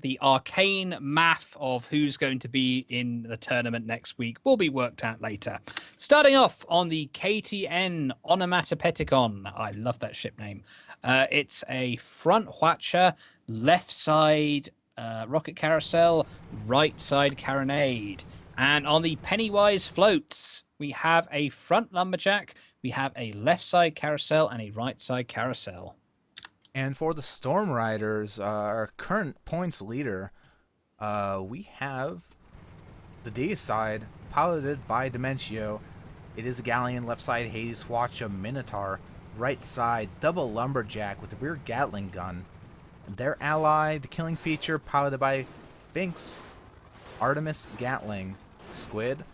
the arcane math of who's going to be in the tournament next week will be worked out later. Starting off on the KTN Onomatopeticon. I love that ship name. It's a front Hwacha, left side rocket carousel, right side carronade. And on the Pennywise floats, we have a front lumberjack, we have a left side carousel, and a right side carousel. And for the Storm Riders, our current points leader, we have the Deicide, piloted by Dementio. It is a Galleon, left side Hades, Watch a Minotaur, right side double Lumberjack with a rear Gatling gun. And their ally, the Killing Feature, piloted by Finks, Artemis Gatling, Squid,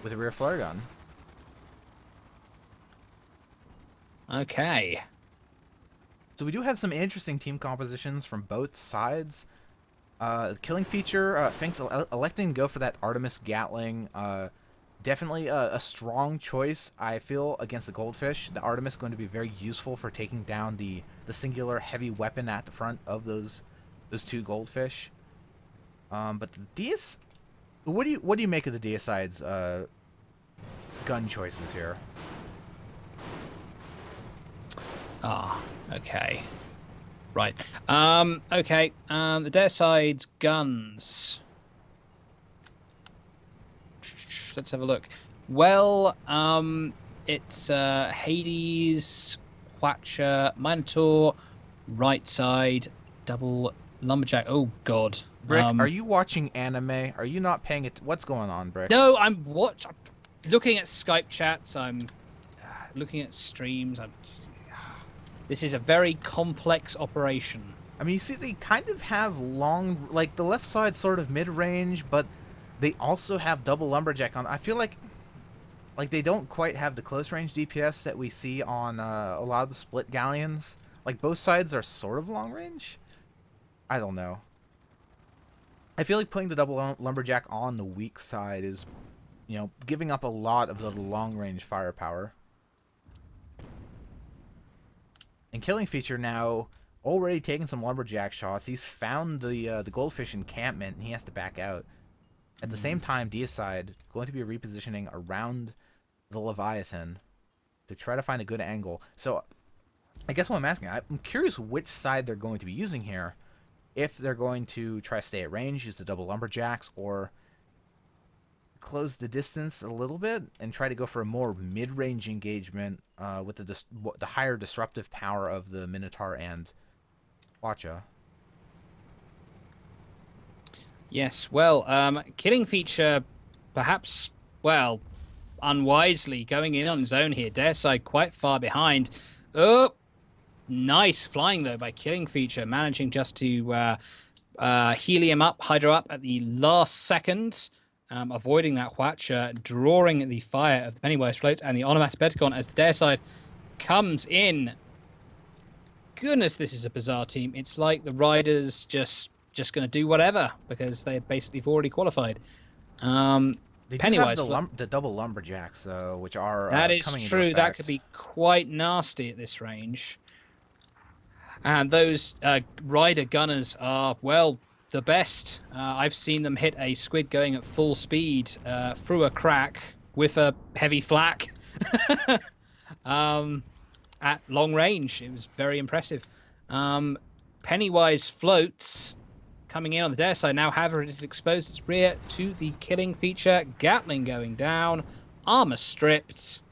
with a rear flare gun. Okay. So we do have some interesting team compositions from both sides. Killing Feature, Finks electing to go for that Artemis Gatling. Definitely a strong choice, I feel, against the Goldfish. The Artemis going to be very useful for taking down the singular heavy weapon at the front of those two Goldfish. But the Deus, what do you make of the Deicide's gun choices here? Ah, okay. Right. Okay. The Deicide's guns. Let's have a look. Well, it's Hades, Hwacha, Minotaur, right side, double lumberjack. Oh God. Brick, are you watching anime? Are you not paying it? What's going on, Brick? No, I'm looking at Skype chats. I'm looking at streams. This is a very complex operation. I mean, you see, they kind of have long, like the left side sort of mid-range, but they also have double lumberjack on. I feel like they don't quite have the close range DPS that we see on a lot of the split galleons. Like both sides are sort of long range. I don't know. I feel like putting the double lumberjack on the weak side is, giving up a lot of the long range firepower. And Killing Feature now already taking some lumberjack shots. He's found the goldfish encampment, and he has to back out. At the same time, Deicide going to be repositioning around the Leviathan to try to find a good angle. So, I guess what I'm asking, I'm curious which side they're going to be using here. If they're going to try to stay at range, use the double lumberjacks, or close the distance a little bit and try to go for a more mid-range engagement with the higher disruptive power of the Minotaur and Hwacha. Yes, well, Killing Feature, perhaps, well, unwisely going in on his own here. Deicide quite far behind. Oh, nice flying though by Killing Feature, managing just to helium up, hydro up at the last second. Avoiding that Hwacha, drawing the fire of the Pennywise floats and the Onomatopeticon as the Deicide comes in. Goodness, this is a bizarre team. It's like the Ryders just going to do whatever because they basically have already qualified. They Pennywise do have the double lumberjacks, though, which are that is coming true. into That effect. could be quite nasty at this range. And those Rider gunners are, well, the best. I've seen them hit a squid going at full speed through a crack with a heavy flak at long range. It was very impressive. Pennywise floats coming in on the Deicide now. However, it is exposed its rear to the Killing Feature. Gatling going down. Armor stripped.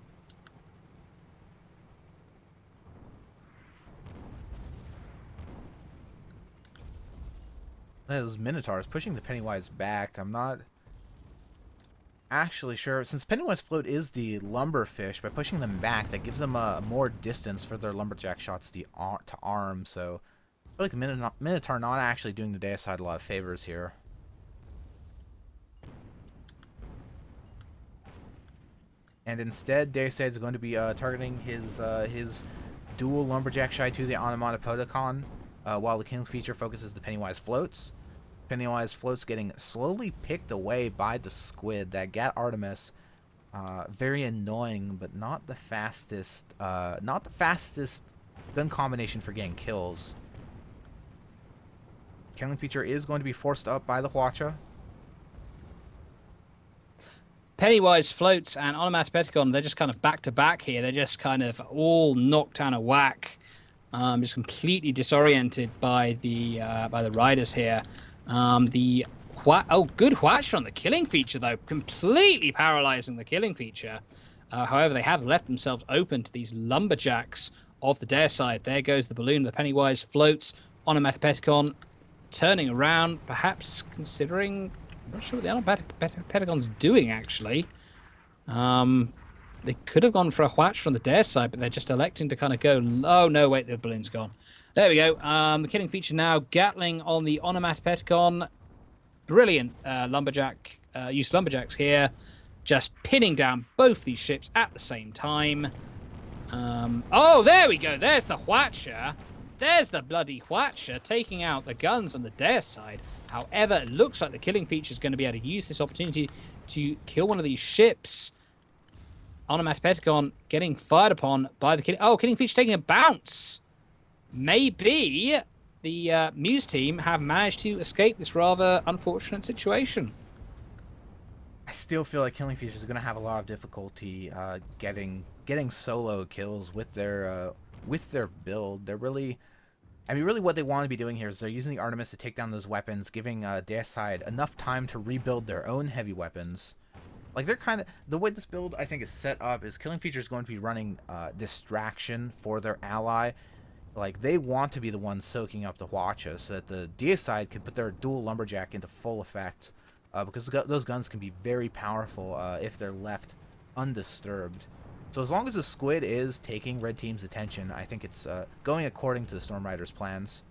Those Minotaurs pushing the Pennywise back. I'm not actually sure. Since Pennywise float is the lumberfish, by pushing them back, that gives them more distance for their lumberjack shots to arm. So I feel like the Minotaur not actually doing the Deicide a lot of favors here. And instead, Deicide is going to be targeting his dual lumberjack shy to the Onomatopoeticon, while the King Feature focuses the Pennywise floats. Pennywise floats getting slowly picked away by the squid. That Gat Artemis, very annoying, but not the fastest. Not the fastest gun combination for getting kills. Killing Feature is going to be forced up by the Hwacha. Pennywise, Floats, and Onomatopeticon, they're just kind of back to back here. They're just kind of all knocked down a whack. Just completely disoriented by the Ryders here. Good Hwacha on the Killing Feature though, completely paralyzing the Killing Feature. However, they have left themselves open to these lumberjacks of the dare side. There goes the balloon. The Pennywise Floats. Onomatopeticon turning around, perhaps considering. I'm not sure what the Onomatopeticons doing actually. They could have gone for a Hwacha from the dare side, but they're just electing to kind of go. Oh no, wait, the balloon's gone. There we go. The Killing Feature now Gatling on the Onomatopeticon. Brilliant lumberjack use of lumberjacks here, just pinning down both these ships at the same time. Oh, there we go. There's the Hwacha. There's the bloody Hwacha taking out the guns on the dare side. However, it looks like the Killing Feature is going to be able to use this opportunity to kill one of these ships. Onomatopeticon getting fired upon by the Killing... Oh, Killing Feature taking a bounce. Maybe the Muse team have managed to escape this rather unfortunate situation. I still feel like Killing Feature is going to have a lot of difficulty getting solo kills with their build. They're really... I mean, really what they want to be doing here is they're using the Artemis to take down those weapons, giving Deicide enough time to rebuild their own heavy weapons. Like, they're kind of... The way this build, I think, is set up is Killing Feature is going to be running Distraction for their ally. Like, they want to be the ones soaking up the Hwacha so that the Deicide can put their dual Lumberjack into full effect. Because those guns can be very powerful if they're left undisturbed. So as long as the Squid is taking Red Team's attention, I think it's going according to the Storm Riders' plans.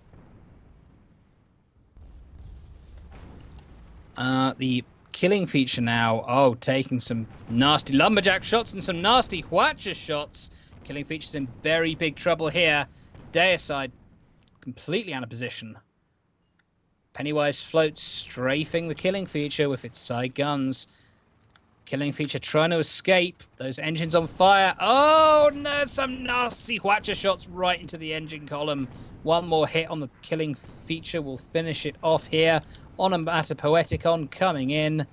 The Killing Feature now, taking some nasty lumberjack shots and some nasty Hwacha shots. Killing Feature's in very big trouble here. Deicide completely out of position. Pennywise Floats strafing the Killing Feature with its side guns. Killing Feature trying to escape. Those engines on fire. Oh, no, some nasty Hwacha shots right into the engine column. One more hit on the Killing Feature will finish it off here. Onomatopoeticon coming in,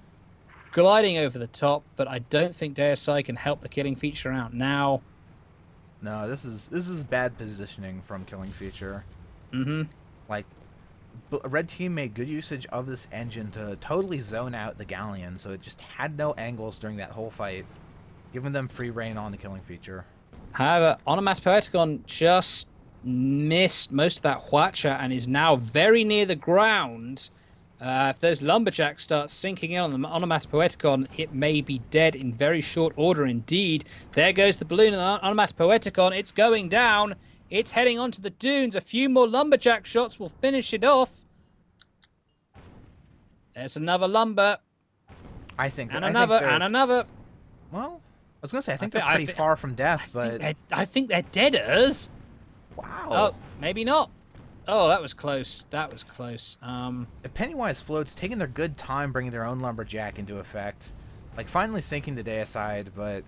gliding over the top, but I don't think Deicide can help the Killing Feature out now. No, this is bad positioning from Killing Feature. Like, Red Team made good usage of this engine to totally zone out the Galleon, so it just had no angles during that whole fight, giving them free reign on the Killing Feature. However, Onomatopoeticon just missed most of that Hwacha and is now very near the ground. If those lumberjacks start sinking in on the Onomatopoeticon, it may be dead in very short order indeed. There goes the balloon on the Onomatopoeticon. It's going down. It's heading onto the dunes. A few more lumberjack shots will finish it off. There's another lumber. And another. Well, I was going to say, I think they're pretty far from death, but... I think they're deaders. Wow. Oh, maybe not. Oh, that was close. That was close. Pennywise Floats taking their good time bringing their own lumberjack into effect. Like, finally sinking the Deicide, but...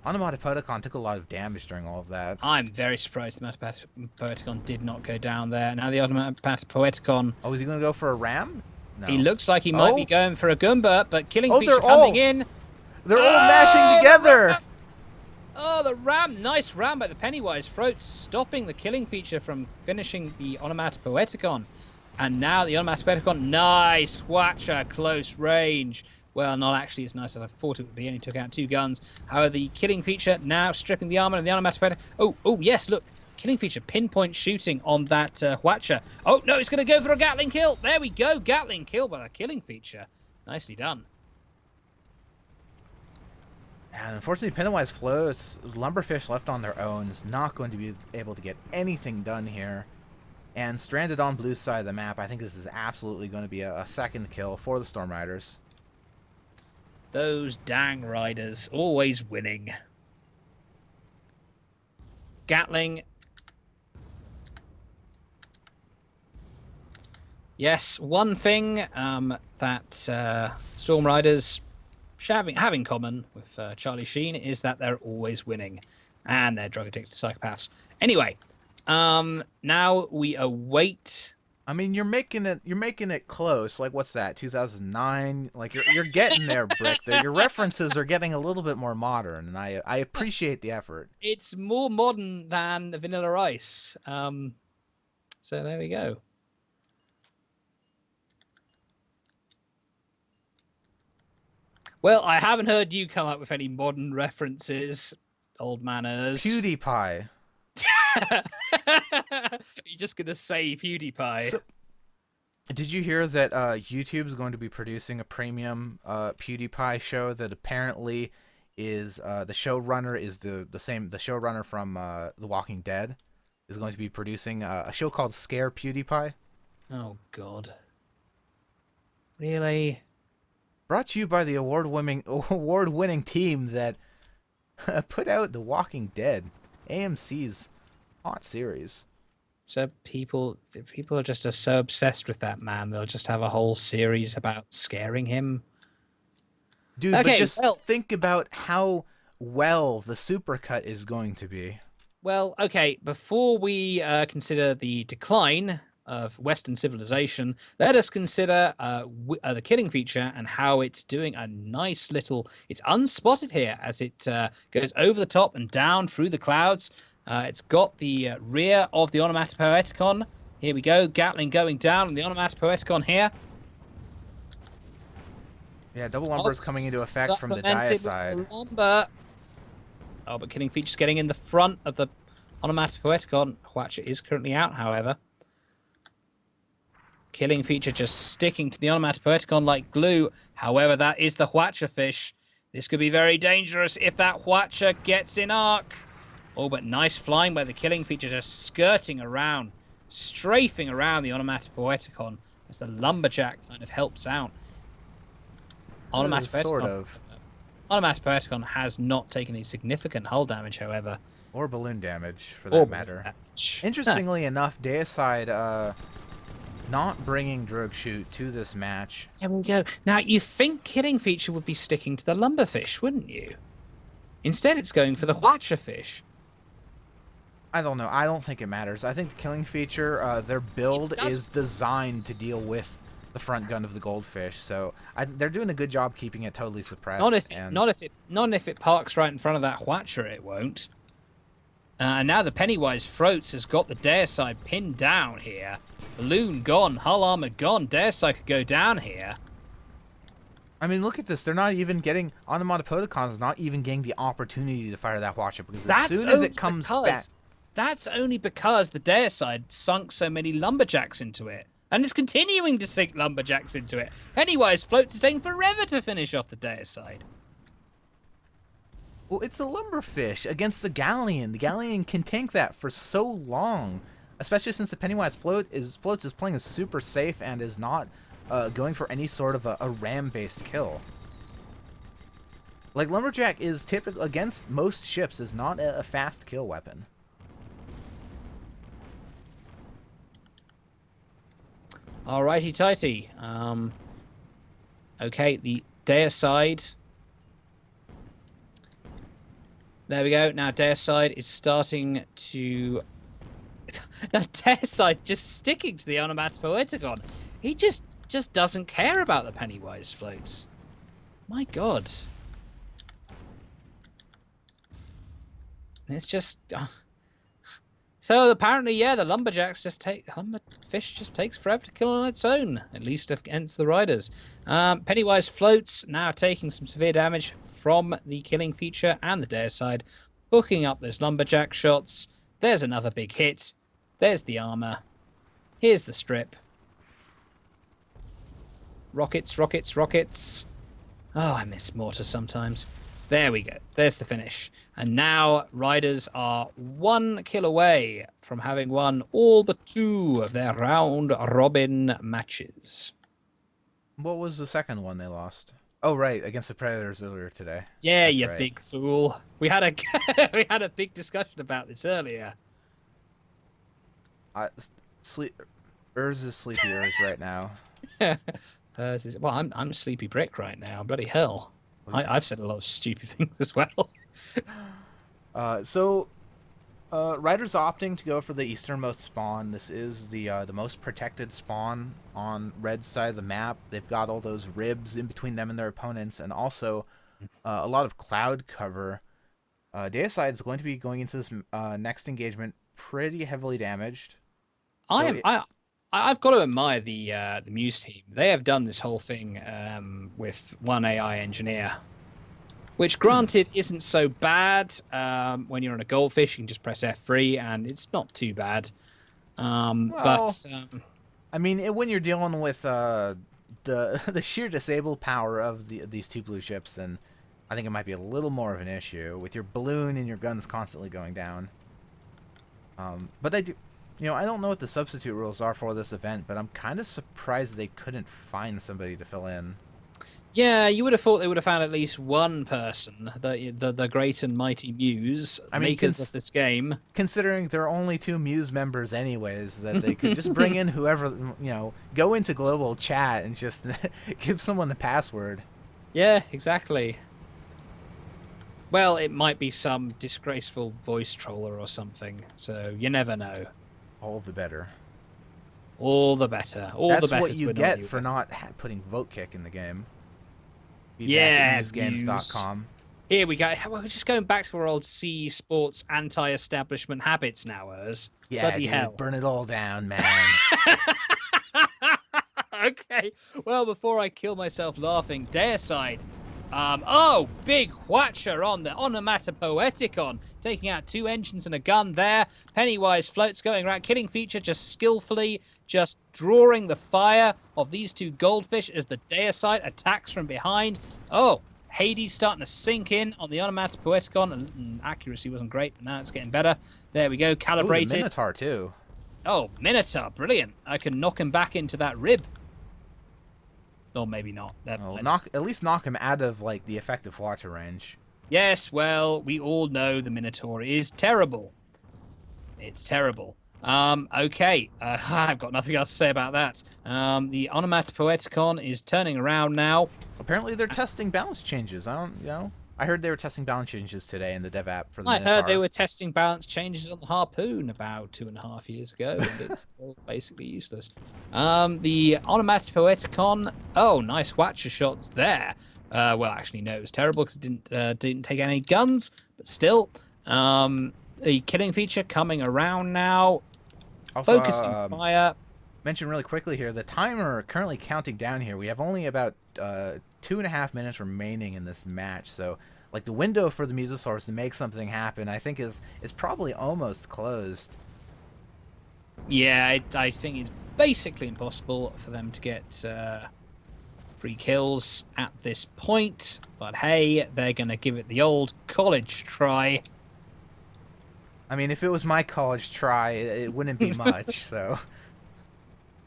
Onomatopoeticon took a lot of damage during all of that. I'm very surprised the Onomatopoeticon did not go down there. Now the Onomatopoeticon... Oh, is he going to go for a ram? No. He looks like he might be going for a Goomba, but Killing Feature coming in. They're all mashing together! The ram. Nice ram by the Pennywise Floats, stopping the Killing Feature from finishing the Onomatopoeticon. And now the Onomatopoeticon, nice Hwacha, close range. Well, not actually as nice as I thought it would be. Only took out 2 guns. However, the Killing Feature now stripping the armor and the Onomatopoeticon. Oh, yes, look. Killing Feature pinpoint shooting on that Hwacha. Oh, no, it's going to go for a Gatling kill. There we go. Gatling kill by the Killing Feature. Nicely done. And unfortunately, Pennywise Floats, Lumberfish left on their own, is not going to be able to get anything done here. And stranded on blue side of the map, I think this is absolutely going to be a second kill for the Storm Riders. Those dang Ryders, always winning. Gatling. Yes, one thing that Storm Riders have in common with Charlie Sheen is that they're always winning. And they're drug-addicted psychopaths. Anyway, now we await I mean, you're making it close. Like, what's that? 2009. Like, you're getting there, Brick. Your references are getting a little bit more modern, and I appreciate the effort. It's more modern than Vanilla Ice. So there we go. Well, I haven't heard you come up with any modern references, old manners. PewDiePie. You're just gonna say PewDiePie. So, did you hear that YouTube's going to be producing a premium PewDiePie show that apparently is the showrunner is the showrunner from The Walking Dead is going to be producing a show called Scare PewDiePie. Oh God. Really? Brought to you by the award-winning team that put out The Walking Dead, AMC's hot series. So people are just so obsessed with that man, they'll just have a whole series about scaring him. Dude, Okay, but just well, think about how well the supercut is going to be. well, okay, before we consider the decline of Western civilization, let us consider the killing feature and how it's doing a nice little. It's unspotted here as it goes over the top and down through the clouds. It's got the rear of the Onomatopoeticon. Here we go, Gatling going down on the Onomatopoeticon here. Yeah, double lumber is coming into effect from the Supplemented with diacide. the lumber. Oh, but killing feature's getting in the front of the Onomatopoeticon. Watcher is currently out, however. Killing feature just sticking to the Onomatopoeticon like glue. However, that is the Watcher fish. This could be very dangerous if that Watcher gets in arc. Oh, but nice flying by the killing feature, just skirting around, strafing around the Onomatopoeticon as the lumberjack kind of helps out. Sort of. Onomatopoeticon has not taken any significant hull damage, however. Or balloon damage, for that matter. Damage. Interestingly enough, Deicide not bringing Drogshoot to this match. There we go. Now, you think killing feature would be sticking to the lumberfish, wouldn't you? Instead, it's going for the Watcher fish. I don't know. I don't think it matters. I think the killing feature, their build is designed to deal with the front gun of the goldfish, so they're doing a good job keeping it totally suppressed. Not if it parks right in front of that Watcher, it won't. And now the Pennywise Floats has got the Deicide pinned down here. Balloon gone, hull armor gone. Deicide could go down here. I mean, look at this. They're not even getting Onomatopoeticon not even getting the opportunity to fire that Watcher because as soon as it comes back. That's only because the Deicide sunk so many lumberjacks into it. And it's continuing to sink lumberjacks into it. Pennywise Floats is taking forever to finish off the Deicide. Well, it's a lumberfish against the Galleon. The Galleon can tank that for so long. Especially since the Pennywise Floats is playing super safe and is not going for any sort of a ram-based kill. Like, Lumberjack is typically, against most ships, is not a fast kill weapon. Alrighty tighty. Okay, the Deicide. There we go. Now Deicide is starting to. Now Deicide just sticking to the Onomatopoeticon. He just doesn't care about the Pennywise Floats. My God. It's just. So apparently, yeah, the lumberjacks lumberfish just takes forever to kill on its own, at least against the Ryders. Pennywise Floats now taking some severe damage from the killing feature and the Deicide, hooking up those lumberjack shots. There's another big hit. There's the armor. Here's the strip. Rockets, rockets, rockets. Oh, I miss mortar sometimes. There we go. There's the finish. And now Ryders are 1 kill away from having won all but 2 of their round-robin matches. What was the second one they lost? Oh, right, against the Predators earlier today. Yeah, That's you right. big fool. We had a we had a big discussion about this earlier. Urs is sleepy Urs right now. Well, I'm sleepy brick right now. Bloody hell. I've said a lot of stupid things as well. Ryders opting to go for the easternmost spawn. This is the most protected spawn on Red's side of the map. They've got all those ribs in between them and their opponents, and also a lot of cloud cover. Deicide is going to be going into this next engagement pretty heavily damaged. I So am. I've got to admire the Muse team. They have done this whole thing with one AI engineer, which granted isn't so bad. When you're on a goldfish, you can just press F3 and it's not too bad. well, I mean, when you're dealing with the the sheer disable power of these two blue ships, then I think it might be a little more of an issue with your balloon and your guns constantly going down. But they do, I don't know what the substitute rules are for this event, but I'm kind of surprised they couldn't find somebody to fill in. Yeah, you would have thought they would have found at least one person, the great and mighty Muse, I mean, makers of this game. Considering there are only 2 Muse members anyways, that they could just bring in whoever, go into global chat and just give someone the password. Yeah, exactly. Well, it might be some disgraceful voice troller or something, so you never know. All the better. All the better. That's what you get for not putting vote kick in the game. Yeah, musegames.com. Here we go. We're just going back to our old C Sports anti-establishment habits now, Yeah, bloody dude, hell. burn it all down, man. Okay. Well, before I kill myself laughing, Deicide. Big whatcher on the Onomatopoeticon, taking out 2 engines and a gun there. Pennywise floats going around, killing feature just skillfully, just drawing the fire of these 2 goldfish as the Deicide attacks from behind. Oh, Hades starting to sink in on the Onomatopoeticon. Accuracy wasn't great, but now it's getting better. There we go, calibrated. Ooh, the Minotaur too. Oh, Minotaur, brilliant. I can knock him back into that rib. Or maybe not. At least knock him out of the effective water range. Yes, well, we all know the Minotaur is terrible. It's terrible. Okay. I've got nothing else to say about that. The Onomatopoeticon is turning around now. Apparently they're testing balance changes. I heard they were testing balance changes today in the dev app for the Minotaur. I heard they were testing balance changes on the Harpoon about 2.5 years ago, and it's still basically useless. The Onomatopoeticon. Oh, nice Watcher shots there. Well, actually, no, it was terrible because it didn't take any guns, but still. The killing feature coming around now. Also, focusing fire. Mention really quickly here, the timer currently counting down here. We have only about 2.5 minutes remaining in this match, so the window for the Museosaurs to make something happen, I think is probably almost closed. Yeah, I think it's basically impossible for them to get free kills at this point, but hey, they're gonna give it the old college try. I mean, if it was my college try, it wouldn't be much. So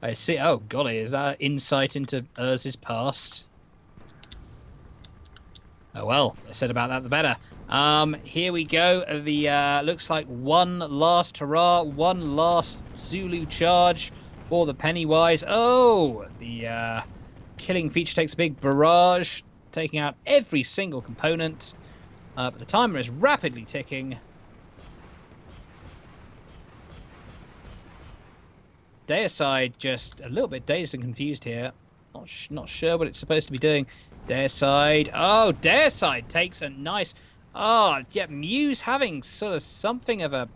I see. Oh golly, is that insight into Urz's past? Oh well, I said about that the better. Here we go. The looks like one last hurrah, one last Zulu charge for the Pennywise. Oh, the killing feature takes a big barrage, taking out every single component. But the timer is rapidly ticking. Deicide just a little bit dazed and confused here. Not sure what it's supposed to be doing. Deicide. Oh, Deicide takes a nice... Oh, yeah, Muse having sort of something of a...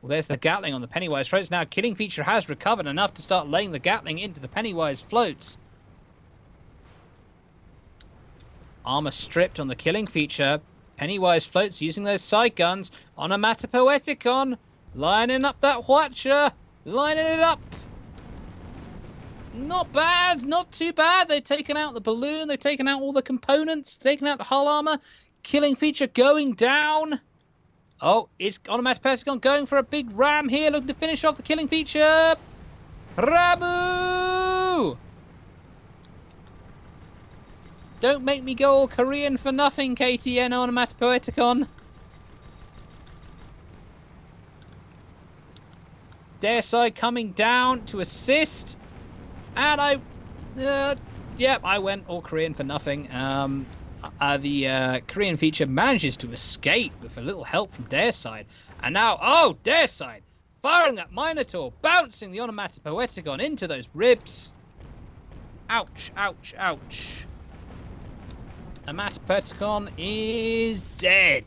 Well, there's the Gatling on the Pennywise floats. Now, killing feature has recovered enough to start laying the Gatling into the Pennywise floats. Armor stripped on the killing feature. Pennywise floats using those side guns. Onomatopoeticon. Lining up that Watcher. Lining it up. Not bad, not too bad. They've taken out the balloon, they've taken out all the components, taken out the hull armor. Killing feature going down. Oh, is Onomatopoeticon going for a big ram here, looking to finish off the killing feature. Ramu! Don't make me go all Korean for nothing, KTN Onomatopoeticon. Deicide coming down to assist. And I went all Korean for nothing. the Korean feature manages to escape with a little help from their side. And now, oh, their side, firing that Minotaur, bouncing the Onomatopoeticon into those ribs. Ouch, ouch, ouch. Onomatopoeticon is dead.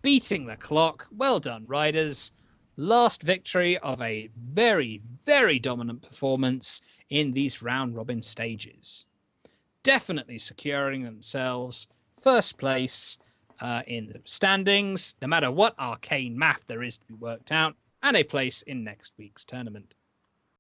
Beating the clock. Well done, Ryders. Last victory of a very, very dominant performance in these round-robin stages. Definitely securing themselves first place in the standings, no matter what arcane math there is to be worked out, and a place in next week's tournament.